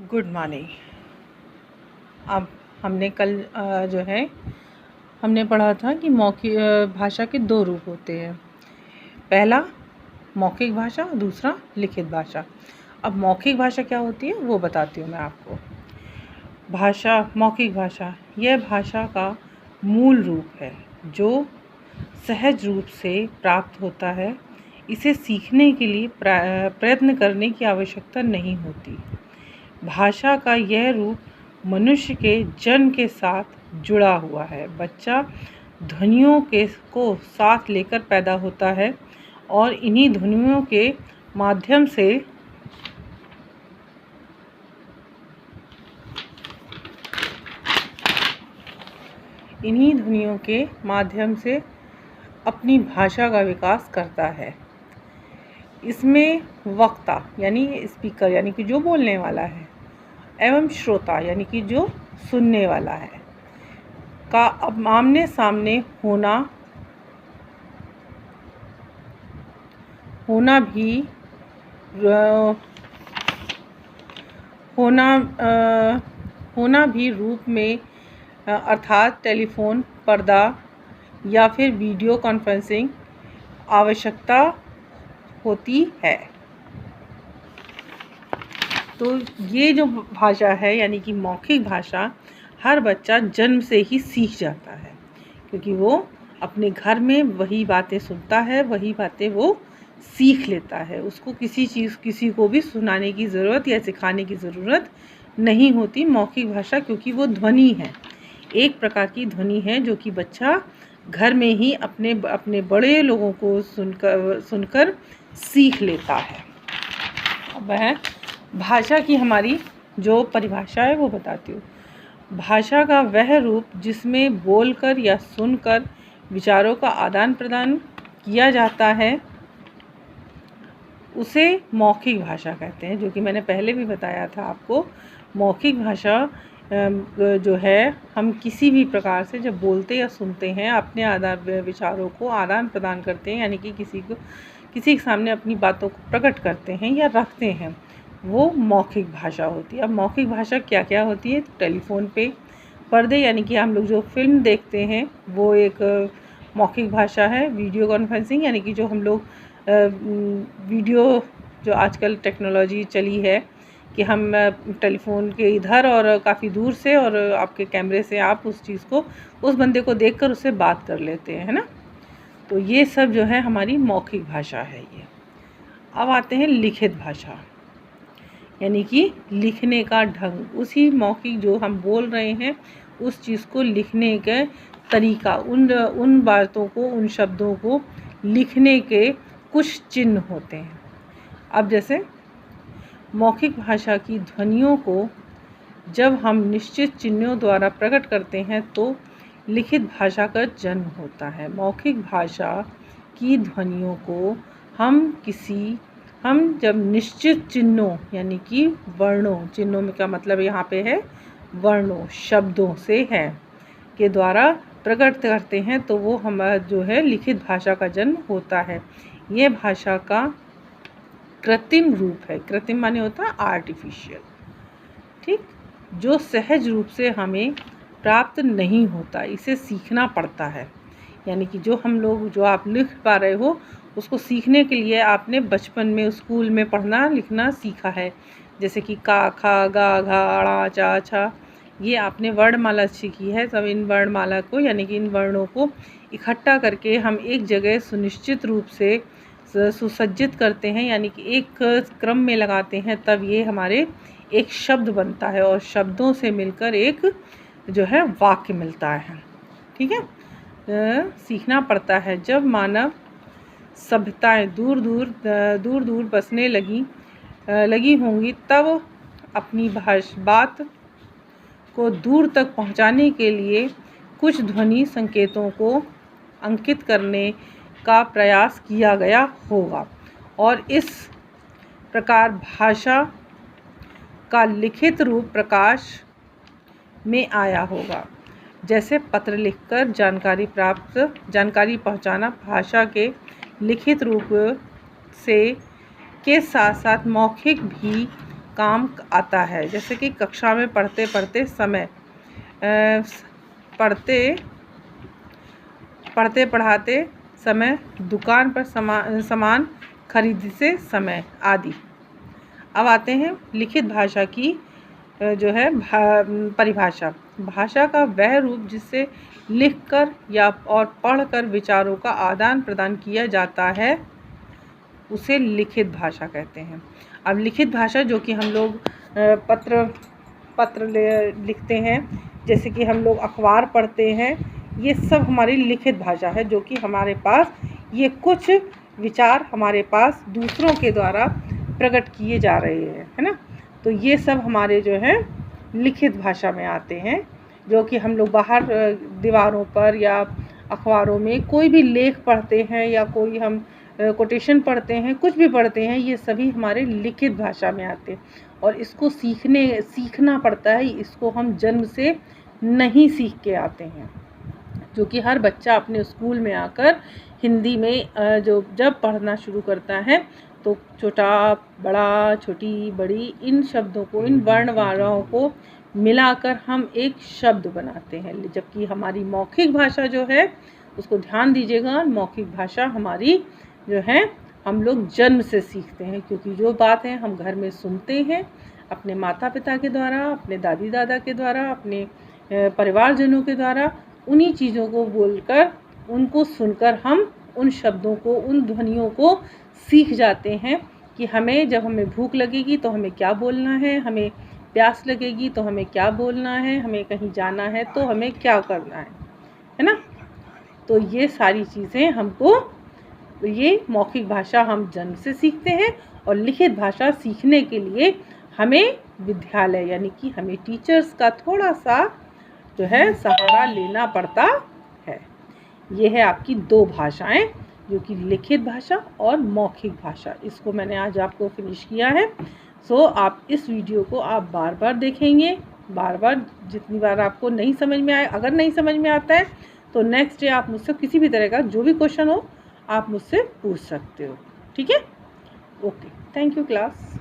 Good morning. अब हमने कल हमने पढ़ा था कि मौखिक भाषा के दो रूप होते हैं। पहला मौखिक भाषा, दूसरा लिखित भाषा। अब मौखिक भाषा क्या होती है वो बताती हूँ मैं आपको। मौखिक भाषा यह भाषा का मूल रूप है जो सहज रूप से प्राप्त होता है। इसे सीखने के लिए प्रयत्न करने की आवश्यकता नहीं होती। भाषा का यह रूप मनुष्य के जन्म के साथ जुड़ा हुआ है। बच्चा ध्वनियों को साथ लेकर पैदा होता है और इन्हीं ध्वनियों के माध्यम से अपनी भाषा का विकास करता है। इसमें वक्ता यानी स्पीकर यानी कि जो बोलने वाला है एवं श्रोता यानी कि जो सुनने वाला है का अब आमने सामने होना भी रूप में अर्थात टेलीफोन, पर्दा या फिर वीडियो कॉन्फ्रेंसिंग आवश्यकता होती है। तो ये जो भाषा है यानी कि मौखिक भाषा हर बच्चा जन्म से ही सीख जाता है, क्योंकि वो अपने घर में वही बातें सुनता है, वही बातें वो सीख लेता है। उसको किसी को भी सुनाने की ज़रूरत या सिखाने की ज़रूरत नहीं होती। मौखिक भाषा क्योंकि वो ध्वनि है, एक प्रकार की ध्वनि है जो कि बच्चा घर में ही अपने बड़े लोगों को सुनकर सीख लेता है। अब है भाषा की हमारी जो परिभाषा है वो बताती हूँ। भाषा का वह रूप जिसमें बोलकर या सुनकर विचारों का आदान प्रदान किया जाता है उसे मौखिक भाषा कहते हैं, जो कि मैंने पहले भी बताया था आपको। मौखिक भाषा जो है हम किसी भी प्रकार से जब बोलते या सुनते हैं अपने विचारों को आदान प्रदान करते हैं, यानी कि किसी के सामने अपनी बातों को प्रकट करते हैं या रखते हैं, वो मौखिक भाषा होती है। अब मौखिक भाषा क्या क्या होती है? टेलीफोन पे पर्दे यानी कि हम लोग जो फिल्म देखते हैं वो एक मौखिक भाषा है। वीडियो कॉन्फ्रेंसिंग यानी कि जो हम लोग वीडियो जो आजकल टेक्नोलॉजी चली है कि हम टेलीफोन के इधर और काफ़ी दूर से और आपके कैमरे से आप उस बंदे को देखकर उससे बात कर लेते हैं, है ना। तो ये सब जो है हमारी मौखिक भाषा है ये। अब आते हैं लिखित भाषा, यानी कि लिखने का ढंग। उसी मौखिक जो हम बोल रहे हैं उस चीज़ को लिखने का तरीका, उन बातों को, उन शब्दों को लिखने के कुछ चिन्ह होते हैं। अब जैसे मौखिक भाषा की ध्वनियों को जब हम निश्चित चिन्हों द्वारा प्रकट करते हैं तो लिखित भाषा का जन्म होता है। मौखिक भाषा की ध्वनियों को हम जब निश्चित चिन्हों यानी कि वर्णों, चिन्हों में का मतलब यहाँ पे है वर्णों, शब्दों से है के द्वारा प्रकट करते हैं तो वो हमारा जो है लिखित भाषा का जन्म होता है। ये भाषा का कृत्रिम रूप है। कृत्रिम माने होता है आर्टिफिशियल, ठीक, जो सहज रूप से हमें प्राप्त नहीं होता, इसे सीखना पड़ता है। यानी कि जो आप लिख पा रहे हो उसको सीखने के लिए आपने बचपन में स्कूल में पढ़ना लिखना सीखा है, जैसे कि का, खा, गा, घा, ड़ा, चा, छा, ये आपने वर्णमाला सीखी है। सब इन वर्णमाला को यानी कि इन वर्णों को इकट्ठा करके हम एक जगह सुनिश्चित रूप से सुसज्जित करते हैं, यानी कि एक क्रम में लगाते हैं, तब ये हमारे एक शब्द बनता है और शब्दों से मिलकर एक जो है वाक्य मिलता है, ठीक है। सीखना पड़ता है। जब मानव सभ्यताएं दूर दूर बसने लगी होंगी तब अपनी बात को दूर तक पहुंचाने के लिए कुछ ध्वनि संकेतों को अंकित करने का प्रयास किया गया होगा और इस प्रकार भाषा का लिखित रूप प्रकाश में आया होगा। जैसे पत्र लिखकर जानकारी पहुंचाना भाषा के लिखित रूप से के साथ साथ मौखिक भी काम आता है। जैसे कि कक्षा में पढ़ते पढ़ते समय, पढ़ाते समय, दुकान पर सामान खरीदते समय आदि। अब आते हैं लिखित भाषा की जो है परिभाषा। भाषा का वह रूप जिससे लिखकर या और पढ़कर विचारों का आदान प्रदान किया जाता है उसे लिखित भाषा कहते हैं। अब लिखित भाषा जो कि हम लोग पत्र लिखते हैं, जैसे कि हम लोग अखबार पढ़ते हैं, ये सब हमारी लिखित भाषा है, जो कि हमारे पास ये कुछ विचार हमारे पास दूसरों के द्वारा प्रकट किए जा रहे हैं, है ना। तो ये सब हमारे जो है लिखित भाषा में आते हैं, जो कि हम लोग बाहर दीवारों पर या अखबारों में कोई भी लेख पढ़ते हैं या कोई हम कोटेशन पढ़ते हैं, कुछ भी पढ़ते हैं, ये सभी हमारे लिखित भाषा में आते हैं। और इसको सीखना पड़ता है, इसको हम जन्म से नहीं सीख के आते हैं, जो कि हर बच्चा अपने स्कूल में आकर हिंदी में जब पढ़ना शुरू करता है तो छोटा बड़ा, छोटी बड़ी, इन शब्दों को, इन वर्णमालाओं को मिलाकर हम एक शब्द बनाते हैं। जबकि हमारी मौखिक भाषा जो है, उसको ध्यान दीजिएगा, मौखिक भाषा हमारी जो है हम लोग जन्म से सीखते हैं, क्योंकि जो बात है हम घर में सुनते हैं अपने माता पिता के द्वारा, अपने दादी दादा के द्वारा, अपने परिवारजनों के द्वारा, उन्हीं चीज़ों को बोलकर, उनको सुनकर हम उन शब्दों को, उन ध्वनियों को सीख जाते हैं कि जब हमें भूख लगेगी तो हमें क्या बोलना है, हमें प्यास लगेगी तो हमें क्या बोलना है, हमें कहीं जाना है तो हमें क्या करना है ना। तो ये सारी चीज़ें हमको, ये मौखिक भाषा हम जन्म से सीखते हैं, और लिखित भाषा सीखने के लिए हमें विद्यालय यानी कि हमें टीचर्स का थोड़ा सा जो है सहारा लेना पड़ता है। ये है आपकी दो भाषाएं, जो कि लिखित भाषा और मौखिक भाषा। इसको मैंने आज आपको फिनिश किया है। सो आप इस वीडियो को आप बार बार देखेंगे, बार बार, जितनी बार आपको नहीं समझ में आए। अगर नहीं समझ में आता है तो नेक्स्ट डे आप मुझसे किसी भी तरह का जो भी क्वेश्चन हो आप मुझसे पूछ सकते हो, ठीक है। Okay, thank you class.